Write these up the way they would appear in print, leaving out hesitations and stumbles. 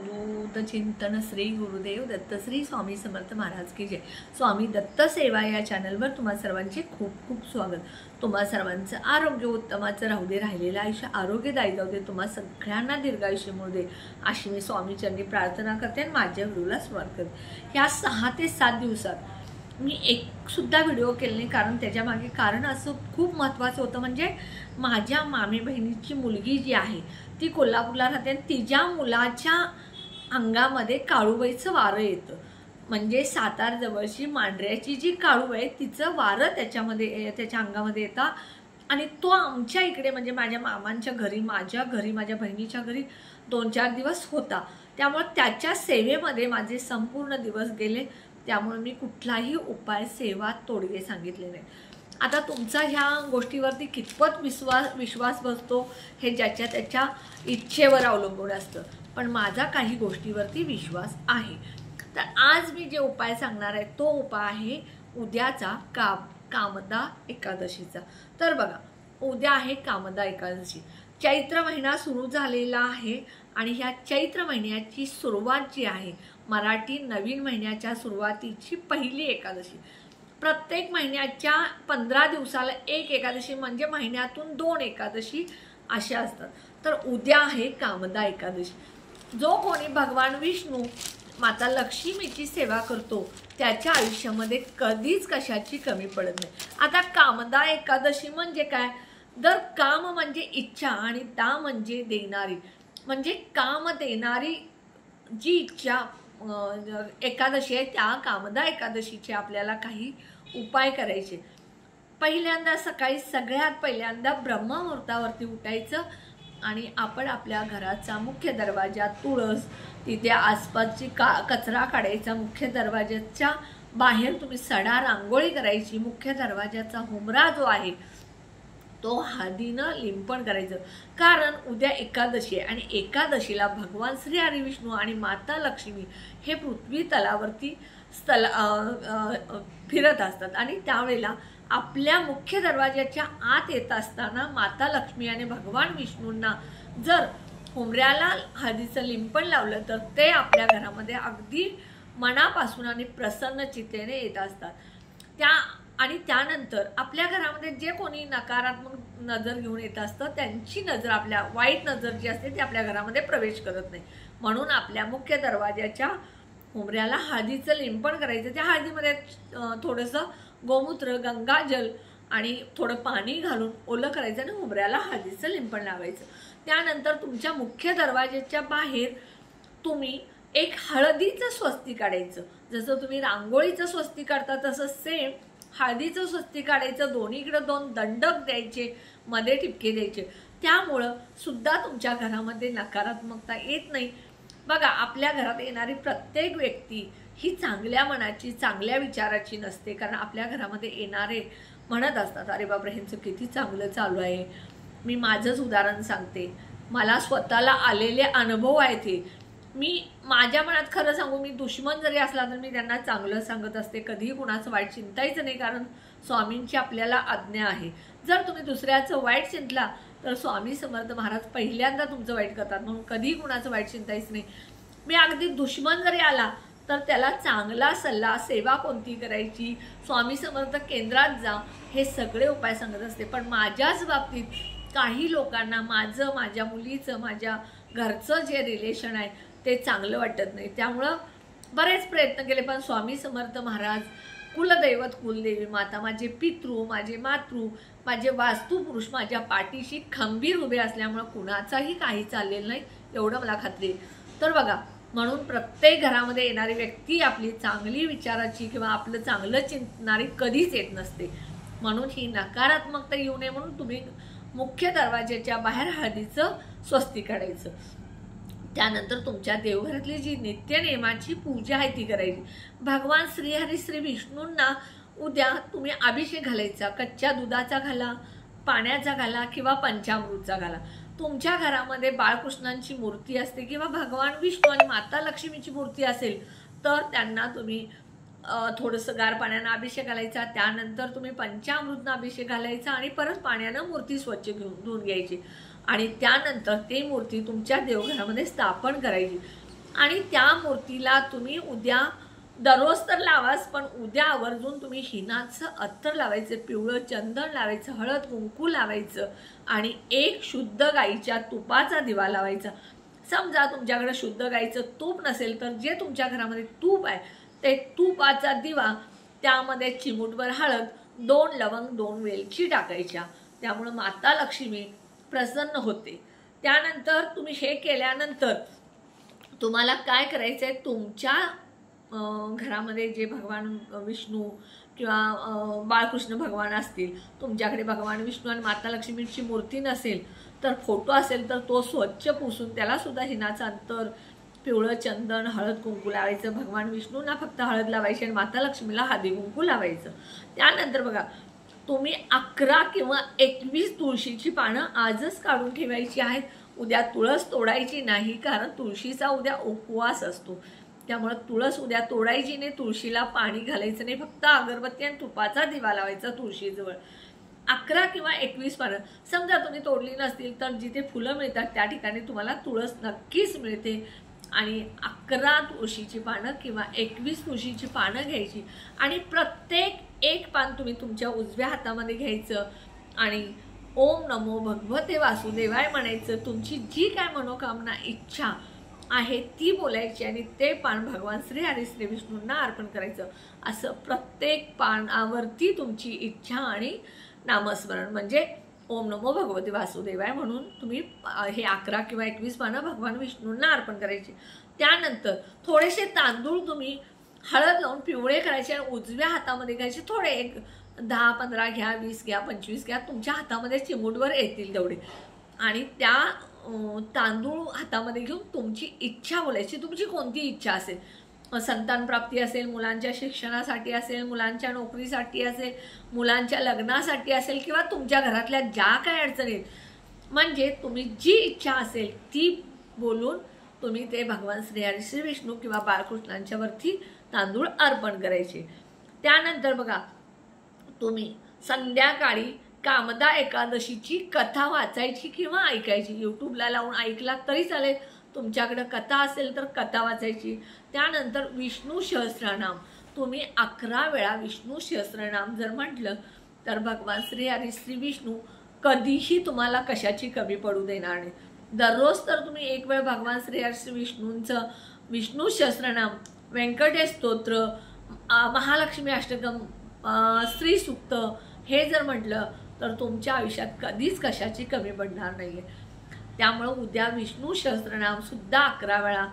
गुरुद चिंतन श्री गुरुदेव दत्त श्री स्वामी समर्थ महाराज की जय। स्वामी दत्त सेवा या चॅनलवर तुम्हा सर्वांचे खूप खूप स्वागत। तुम्हा सर्वांचं आरोग्य उत्तमाचं राहू दे, राहिलेलं आयुष्य आरोग्यदायी जाऊ दे, तुम्हा सगळ्यांना दीर्घायुष्य मिळू दे अशी मी स्वामी चरणी प्रार्थना करते आणि माझ्या व्हिडिओला सुरुवात करते। ह्या 6 ते 7 दिवसात मी एक सुद्धा व्हिडिओ केला नाही, कारण त्याच्या मागे कारण असं खूप महत्त्वाचं होतं। म्हणजे माझ्या मामी बहिणीची मुलगी जी आहे ती कोल्हापूरला राहते आणि तिच्या मुलाच्या अंगामध्ये काळूबाईचं वारं येतं। म्हणजे सातार जवळची मांढऱ्याची जी काळूबाई आहे तिचं वारं त्याच्या अंगामध्ये येतं आणि तो आमच्या इकडे म्हणजे माझ्या मामांच्या घरी, माझ्या घरी, माझ्या बहिणीच्या घरी 2-4 दिवस होता। त्यामुळे त्याच्या सेवेमध्ये माझे संपूर्ण दिवस गेले। त्यामुळे मी कुठलाही उपाय सेवा तोडगे सांगितले नाही। आता तुमचा ह्या गोष्टीवरती कितपत विश्वास बसतो हे ज्याच्या त्याच्या इच्छेवर अवलंबून असतं, पण माझा काही गोष्टीवरती विश्वास आहे। तर आज मी जे उपाय सांगणार आहे तो उपाय आहे उद्याचा कामदा एकादशीचा। तर बघा, उद्या आहे कामदा एकादशी। चैत्र महिना सुरू झालेला आहे आणि ह्या चैत्र महिन्याची सुरुवात जी आहे, मराठी नवीन महिन्याच्या सुरुवातीची पहिली एकादशी। प्रत्येक महिन्याच्या 15 दिवसाला एक एकादशी, म्हणजे महिन्यातून 2 एकादशी अशा असतात। तर उद्या आहे कामदा एकादशी। जो कोणी भगवान विष्णू माता लक्ष्मीची सेवा करतो त्याच्या आयुष्यामध्ये कधीच कशाची कमी पडत नाही। आता कामदा एकादशी म्हणजे काय? तर काम म्हणजे इच्छा आणि दा म्हणजे देणारी, म्हणजे काम देणारी जी इच्छा एकादशी आहे त्या कामदा एकादशीचे आपल्याला काही उपाय करायचे। पहिल्यांदा सकाळी सगळ्यात पहिल्यांदा ब्रह्ममुहूर्तावरती उठायचं आणि आपण आपल्या घराचा मुख्य दरवाजा, तुळस, तिथे आसपासची कचरा काढायचा। मुख्य दरवाजाच्या बाहेर तुम्ही सडा रांगोळी करायची। मुख्य दरवाजाचा हुमरा जो आहे तो हळदीनं लिंपण करायचं, कारण उद्या एकादशी आहे आणि एकादशीला भगवान श्री हरी विष्णू आणि माता लक्ष्मी हे पृथ्वी तलावरती फिरत असतात आणि त्यावेळेला आपल्या मुख्य दरवाजाच्या आत येत असताना माता लक्ष्मी आणि भगवान विष्णूंना जर हुमऱ्याला हळदीचं लिंपण लावलं तर ते आपल्या घरामध्ये अगदी मनापासून आणि प्रसन्न चित्तेने येत असतात। आणि त्यानंतर आपल्या घरामध्ये जे कोणी नकारात्मक नजर घेऊन येत असतं त्यांची नजर, आपल्या वाईट नजर जी असते ती आपल्या घरामध्ये प्रवेश करत नाही। म्हणून आपल्या मुख्य दरवाजाच्या हुमऱ्याला हळदीचं लिंपण करायचं। त्या हळदीमध्ये थोडंसं गोमूत्र, गंगाजल आणि थोडं पाणी घालून ओलं करायचं आणि हुमऱ्याला हळदीचं लिंपण लावायचं। त्यानंतर तुमच्या मुख्य दरवाजाच्या बाहेर तुम्ही एक हळदीचं स्वस्तिक काढायचं। जसं तुम्ही रांगोळीचं स्वस्तिक काढता तसं सेम हळदीचं स्वस्तिक काढायचं। दोन्हीकडे 2 दंडक द्यायचे, मध्ये ठिपके द्यायचे। त्यामुळं सुद्धा तुमच्या घरामध्ये नकारात्मकता येत नाही। बघा, आपल्या घरात येणारी प्रत्येक व्यक्ती ही चांगल्या मनाची, चांगल्या विचाराची नसते, कारण आपल्या घरामध्ये येणारे म्हणत असतात, अरे बापरे ह्यांचं किती चांगलं चालू आहे। मी माझंच उदाहरण सांगते, मला स्वतःला आलेले अनुभव आहेत हे। मी माझ्या मनात खरं सांगू, मी दुश्मन जरी असला तर मी त्यांना चांगलं सांगत असते, कधीही कुणाचं वाईट चिंतायचं नाही, कारण स्वामींची आपल्याला आज्ञा आहे। जर तुम्ही दुसऱ्याचं वाईट चिंतला तर स्वामी समर्थ महाराज पहिल्यांदा तुमचं वाईट करतात, म्हणून कधीही कुणाचं वाईट चिंतायचं नाही। मी अगदी दुश्मन जरी आला तर त्याला चांगला सल्ला, सेवा कोणती करायची, स्वामी समर्थ केंद्रात जा, हे सगळे उपाय सांगत असते। पण माझ्याच बाबतीत काही लोकांना माझं, माझ्या मुलीचं, माझ्या घरचं जे रिलेशन आहे ते चांगलं वाटत नाही। त्यामुळं बरेच प्रयत्न केले, पण स्वामी समर्थ महाराज, कुलदैवत कुलदेवी माता, माझे पितृ, माझे मातृ, माझे वास्तुपुरुष माझ्या पाठीशी खंबीर उभे असल्यामुळं कुणाचाही काही चाललेलं नाही, एवढं मला खात्री आहे। तर बघा, म्हणून प्रत्येक घरामध्ये येणारी व्यक्ती आपली चांगली विचाराची किंवा आपलं चांगलं चिंतणारी कधीच येत नसते। म्हणून ही नकारात्मकता येऊ नये म्हणून तुम्ही मुख्य दरवाजाच्या बाहेर हळदीचं स्वस्तिक काढायचं। त्यानंतर तुमच्या देवघरातली जी नित्यनेमाची पूजा आहे ती करायची। भगवान श्रीहरी श्री विष्णूंना उद्या तुम्ही अभिषेक घालायचा। कच्च्या दुधाचा घाला, पाण्याचा घाला किंवा पंचामृतचा घाला। तुमच्या घरामध्ये बाळकृष्णांची मूर्ती असते किंवा भगवान विष्णू आणि माता लक्ष्मीची मूर्ती असेल तर त्यांना तुम्ही थोडंसं गार पाण्यानं अभिषेक घालायचा। त्यानंतर तुम्ही पंचामृतनं अभिषेक घालायचा आणि परत पाण्यानं मूर्ती स्वच्छ धुवून घ्यायची आणि त्यानंतर ती मूर्ती तुमच्या देवघरामध्ये स्थापन करायची। आणि त्या मूर्तीला तुम्ही उद्या दररोज तर लावाच, पण उद्या आवर्जून तुम्ही हिनाचं अत्तर लावायचं, पिवळं चंदन लावायचं, हळद कुंकू लावायचं आणि एक शुद्ध गाईच्या तुपाचा दिवा लावायचा। समजा तुमच्याकडे शुद्ध गाईचं तूप नसेल तर जे तुमच्या घरामध्ये तूप आहे ते तुपाचा दिवा, त्यामध्ये चिमूटभर हळद, 2 लवंग, 2 वेलची टाकायच्या, त्यामुळे माता लक्ष्मी प्रसन्न होते। त्यानंतर तुम्ही हे केल्यानंतर तुम्हाला काय करायचंय, तुमच्या घरामध्ये जे भगवान विष्णू किंवा बाळकृष्ण भगवान असतील, तुमच्याकडे भगवान विष्णू आणि माता लक्ष्मीची मूर्ती नसेल तर फोटो असेल तर तो स्वच्छ पुसून त्याला सुद्धा हिनाचं अत्तर, पिवळं चंदन, हळद कुंकू लावायचं। भगवान विष्णूंना फक्त हळद लावायची आणि माता लक्ष्मीला हळदी कुंकू लावायचं। त्यानंतर बघा, तुम्ही 11 किंवा 21 तुळशीची पानं आजच काढून ठेवायची आहेत। उद्या तुळस तोडायची नाही, कारण तुळशीचा उद्या उपवास असतो, त्यामुळे तुळस उद्या तोडायची नाही, तुळशीला पाणी घालायचं नाही, फक्त अगरबत्ती आणि तुपाचा दिवा लावायचा तुळशीजवळ। 11 किंवा 21 पानं, समजा तुम्ही तोडली नसतील तर जिथे फुलं मिळतात त्या ठिकाणी तुम्हाला तुळस नक्कीच मिळते आणि 11 तुळशीची पानं किंवा 21 तुळशीची पानं घ्यायची आणि प्रत्येक एक पान तुम्ही तुमच्या उजव्या हातामध्ये घ्यायचं आणि ओम नमो भगवते वासुदेवाय म्हणायचं। तुमची जी काय मनोकामना इच्छा आहे ती बोलायची आणि ते पान भगवान श्री हरी श्री विष्णूंना अर्पण करायचं। असं प्रत्येक पानावरती तुमची इच्छा आणि नामस्मरण म्हणजे ओम नमो भगवते वासुदेवाय म्हणून तुम्ही हे 11 किंवा 21 पानं भगवान विष्णूंना अर्पण करायची। त्यानंतर थोडेसे तांदूळ तुम्ही हळद लावून पिवळे करायचे आणि उजव्या हातामध्ये घ्यायचे, थोडे एक 10, 15 घ्या, 20 घ्या, 25 घ्या, तुमच्या हातामध्ये चिमूटभर येतील तेवढे, आणि त्या तांदूळ हातामध्ये घेऊन तुमची इच्छा बोलायची, तुमची कोणती इच्छा असेल, संतान प्राप्ती असेल, मुलांच्या शिक्षणासाठी असेल, मुलांच्या नोकरीसाठी असेल, मुलांच्या लग्नासाठी असेल किंवा तुमच्या घरातल्या ज्या काही अडचणी, म्हणजे तुम्ही जी इच्छा असेल ती बोलून तुम्ही ते भगवान श्री हरी श्री विष्णू किंवा बाळकृष्णांच्या वरती तांदूळ अर्पण करायचे। त्यानंतर बघा, तुम्ही संध्याकाळी कामदा एकादशीची कथा वाचायची किंवा ऐकायची, यूट्यूबला लावून ऐकला तरी चालेल, तुमच्याकडे कथा असेल तर कथा वाचायची। त्यानंतर विष्णू सहस्त्रनाम तुम्ही 11 वेळा विष्णू सहस्त्रनाम जर म्हटलं तर भगवान श्री हरी श्री विष्णू कधीही तुम्हाला कशाची कमी पडू देणार नाही। दररोज तर तुम्ही एक वेळ भगवान श्री हरी श्री विष्णूंचं विष्णू सहस्त्रनाम, व्यंकटेश स्तोत्र, महालक्ष्मी अष्टकम, स्त्री सूक्त हे जर म्हटलं तर तुमच्या आयुष्यात कधीच कशाची कमी पडणार नाहीये। त्यामुळे उद्या विष्णू सहस्त्रनाम सुद्धा 11 वेळा,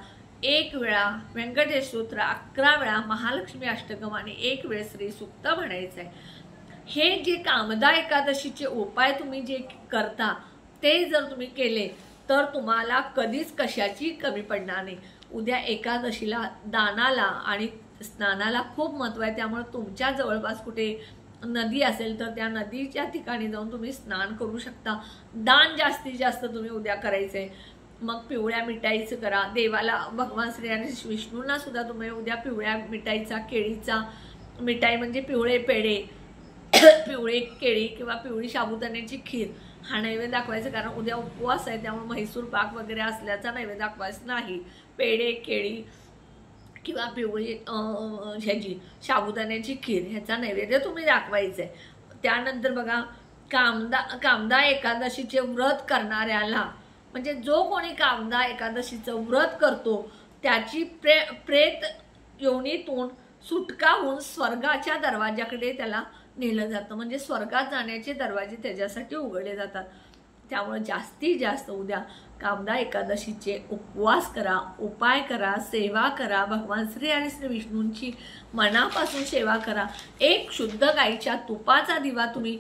1 वेळा व्यंकटेश स्तोत्र, 11 वेळा महालक्ष्मी अष्टकम आणि 1 वेळ स्त्री सूक्त म्हणायचं आहे। हे जे कामदा एकादशीचे उपाय तुम्ही जे करता ते जर तुम्ही केले तर तुम्हाला कधीच कशाची कमी पडणार नाही। उद्या एकादशीला दानाला आणि स्नानाला खूप महत्त्व आहे, त्यामुळे तुमच्या जवळपास कुठे नदी असेल तर त्या नदीच्या ठिकाणी जाऊन तुम्ही स्नान करू शकता। दान जास्तीत जास्त तुम्ही उद्या करायचंय, मग पिवळ्या मिठाईचं करा देवाला, भगवान श्री हरी विष्णूंना सुद्धा तुम्ही उद्या पिवळ्या मिठाईचा, केळीचा, मिठाई म्हणजे पिवळे पेढे, पिवळे केळी किंवा पिवळी साबुदाण्याची खीर हा नैवेद्य दाखवायचा, कारण उद्या उपवास आहे, त्यामुळे म्हैसूर पाक वगैरे असल्याचा नैवेद्य दाखवायचा नाही। पेढे, केळी किंवा पिवळी ह्याची साबुदाण्याची खीर ह्याचा नैवेद्य तुम्ही दाखवायचं आहे। त्यानंतर बघा, कामदा एकादशीचे व्रत करणाऱ्याला, म्हणजे जो कोणी कामदा एकादशीचं व्रत करतो त्याची प्रेत योनीतून सुटका होऊन स्वर्गाच्या दरवाजाकडे त्याला नेलं जातं, म्हणजे स्वर्गात जाण्याचे दरवाजे त्याच्यासाठी उघडले जातात। त्यामुळे जास्तीत जास्त उद्या कामदा एकादशीचे उपवास करा, उपाय करा, सेवा करा, भगवान श्री हरी श्री विष्णूंची मनापासून सेवा करा। एक शुद्ध गाईच्या तुपाचा दिवा तुम्ही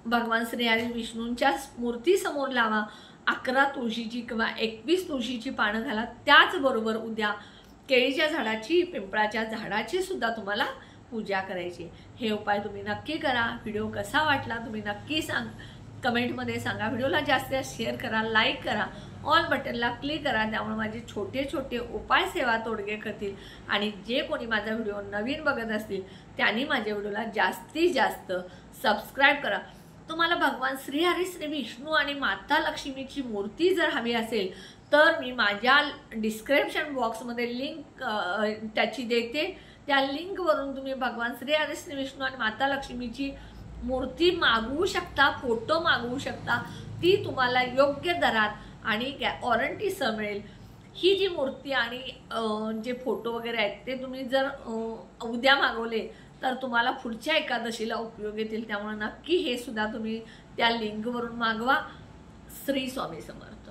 भगवान श्री हरी विष्णूंच्या मूर्तीसमोर लावा, 11 तुळशीची किंवा 21 तुळशीची पानं घाला। त्याचबरोबर उद्या केळीच्या झाडाची, पिंपळाच्या झाडाची सुद्धा तुम्हाला पूजा करायची। हे उपाय तुम्ही नक्की करा। व्हिडिओ कसा वाटला तुम्ही नक्की कमेंटमध्ये सांगा। व्हिडिओला जास्त शेअर करा, लाईक करा, ऑल बटनला क्लिक करा, त्यामुळे माझे छोटे छोटे उपाय सेवा तोडगे करतील आणि जे कोणी माझा व्हिडिओ नवीन बघत असतील त्यांनी माझ्या व्हिडिओला जास्तीत जास्त सबस्क्राईब करा। तुम्हाला भगवान श्री हरी श्री विष्णू आणि माता लक्ष्मीची मूर्ती जर हवी असेल तर मी माझ्या डिस्क्रिप्शन बॉक्समध्ये लिंक त्याची देते. त्या लिंकवरून तुम्ही भगवान श्री हरी श्री विष्णू आणि माता लक्ष्मीची मूर्ती मागवू शकता, फोटो मागवू शकता. ती तुम्हाला योग्य दरात आणि वॉरंटीसह मिळेल. ही जी मूर्ती आणि जे फोटो वगैरे आहेत ते तुम्ही जर उद्या मागवले तर तुम्हाला पुढच्या एकादशीला उपयोग येतील. त्यामुळे नक्की हे सुद्धा तुम्ही त्या लिंकवरून मागवा. श्री स्वामी समर्थ.